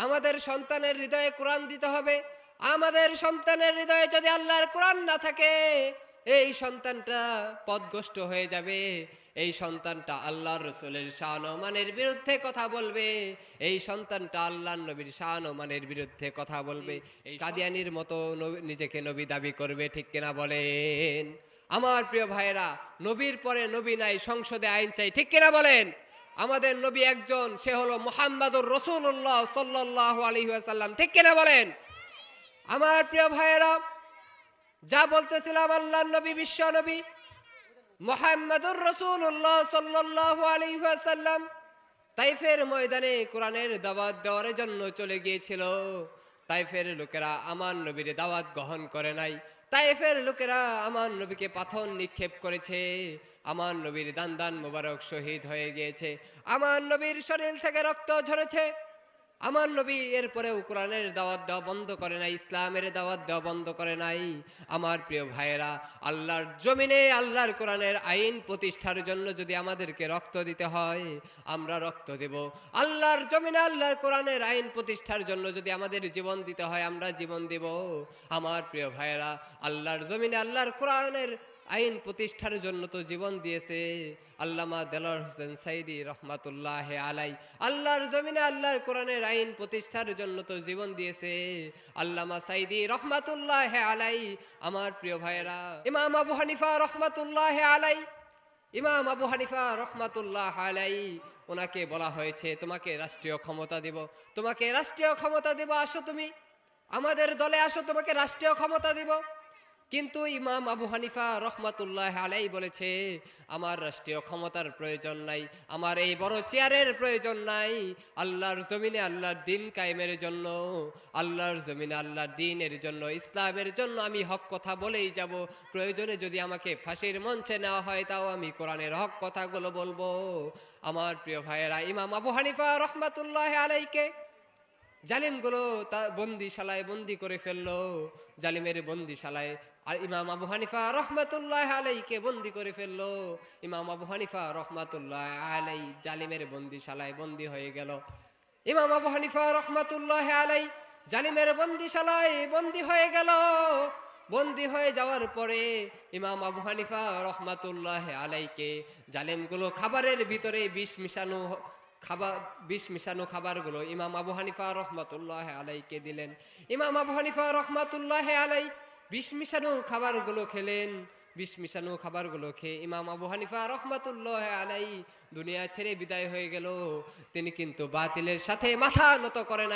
আমাদের সন্তানের হৃদয়ে কোরআন দিতে হবে। আমাদের সন্তানের হৃদয়ে যদি আল্লাহর কোরআন না থাকে, এই সন্তানটা পথভ্রষ্ট হয়ে যাবে। এই সন্তানটা আল্লাহর রাসূলের শান ও মানের বিরুদ্ধে কথা বলবে। এই সন্তানটা আল্লাহর নবীর শান ও মানের বিরুদ্ধে কথা বলবে। এই কাদিয়ানির মতো নিজেকে নবী দাবি করবে, ঠিক কিনা বলেন? আমার প্রিয় ভাইয়েরা, নবীর পরে নবী নাই, সংসদে আইন চাই, ঠিক কিনা বলেন? আমাদের নবী একজন, সে হলো মুহাম্মাদুর রাসূলুল্লাহ সাল্লাল্লাহু আলাইহি ওয়াসাল্লাম, ঠিক কিনা বলেন? আমার প্রিয় ভাইয়েরা, যা বলতেছিলাম, আল্লাহর নবী বিশ্ব নবী মুহাম্মাদুর রাসূলুল্লাহ সাল্লাল্লাহু আলাইহি ওয়াসাল্লাম তাইফের ময়দানে কোরআনের দাওয়াত দেওয়ার জন্য চলে গিয়েছিল। তাইফের লোকেরা আমার নবীর দাওয়াত গ্রহণ করে নাই। তাইফের লোকেরা আমার নবীকে পাথর নিক্ষেপ করেছে। আমার নবীর দান দান মুবারক শহীদ হয়ে গিয়েছে। আমার নবীর শরীর থেকে রক্ত ঝরেছে। আমার নবী এরপরেও কোরআনের দাওয়াত দেওয়া বন্ধ করে নাই, ইসলামের দাওয়াত দেওয়া বন্ধ করে নাই। আমার প্রিয় ভাইয়েরা, আল্লাহর জমিনে আল্লাহর কোরআনের আইন প্রতিষ্ঠার জন্য যদি আমাদেরকে রক্ত দিতে হয়, আমরা রক্ত দেব। আল্লাহর জমিনে আল্লাহর কোরআনের আইন প্রতিষ্ঠার জন্য যদি আমাদের জীবন দিতে হয়, আমরা জীবন দেব। আমার প্রিয় ভাইয়েরা, আল্লাহর জমিনে আল্লাহর কোরআনের আইন প্রতিষ্ঠার জন্য তো জীবন দিয়েছে আল্লামা দেলোয়ার হোসেন সাইদি রহমাতুল্লাহ আলাই। আল্লাহর জমিনে আল্লাহর কোরআনের আইন প্রতিষ্ঠার জন্য তো জীবন দিয়েছে আল্লামা সাইদি রহমাতুল্লাহ আলাই। আমার প্রিয় ভাইয়েরা, ইমাম আবু হানিফা রহমাতুল্লাহ আলাই, ইমাম আবু হানিফা রহমাতুল্লাহ আলাই, ওনাকে বলা হয়েছে তোমাকে রাষ্ট্রীয় ক্ষমতা দিব, তোমাকে রাষ্ট্রীয় ক্ষমতা দিব, আসো তুমি আমাদের দলে আসো, তোমাকে রাষ্ট্রীয় ক্ষমতা দিব। কিন্তু ইমাম আবু হানিফা রহমাতুল্লাহ আলাই বলেছে, আমার রাষ্ট্রীয় ক্ষমতার প্রয়োজন নাই, আমার এই বড় চেয়ারের প্রয়োজন নাই। আল্লাহর জমিনে আল্লাহর দিন কায়েমের জন্য, আল্লাহর জমিনে আল্লাহর দিনের জন্য, ইসলামের জন্য আমি হক কথা বলেই যাব। প্রয়োজনে যদি আমাকে ফাঁসির মঞ্চে নেওয়া হয়, তাও আমি কোরআনের হক কথাগুলো বলবো। আমার প্রিয় ভাইয়েরা, ইমাম আবু হানিফা রহমাতুল্লাহ আলাইকে জালিমগুলো তা বন্দিশালায় বন্দি করে ফেললো। জালিমের বন্দিশালায় আর ইমাম আবু হানিফা রহমাতুল্লাহ আলাইকে বন্দি করে ফেললো। ইমাম আবু হানিফা রহমাতুল্লাহ আলাই জালিমের বন্দিশালায় বন্দি হয়ে গেল। ইমাম আবু হানিফা রহমাতুল্লাহ আলাই জালিমের বন্দিশালায় বন্দি হয়ে গেল। বন্দি হয়ে যাওয়ার পরে ইমাম আবু হানিফা রহমাতুল্লাহ আলাইকে জালিমগুলো খাবারের ভিতরে বিষ মিশানো খাবারগুলো ইমাম আবু হানিফা রহমাতুল্লাহ আলাইকে দিলেন। ইমাম আবু হানিফা রহমাতুল্লাহ আলাই বিষ মিশানো খাবারগুলো খেলেন। বিষ মিশানো খাবারগুলো খেয়ে ইমাম আবু হানিফা রহমাতুল্লাহ আলাই দুনিয়া ছেড়ে বিদায় হয়ে গেল। তিনি কিন্তু বাতিলের সাথে মাথা নত করে না।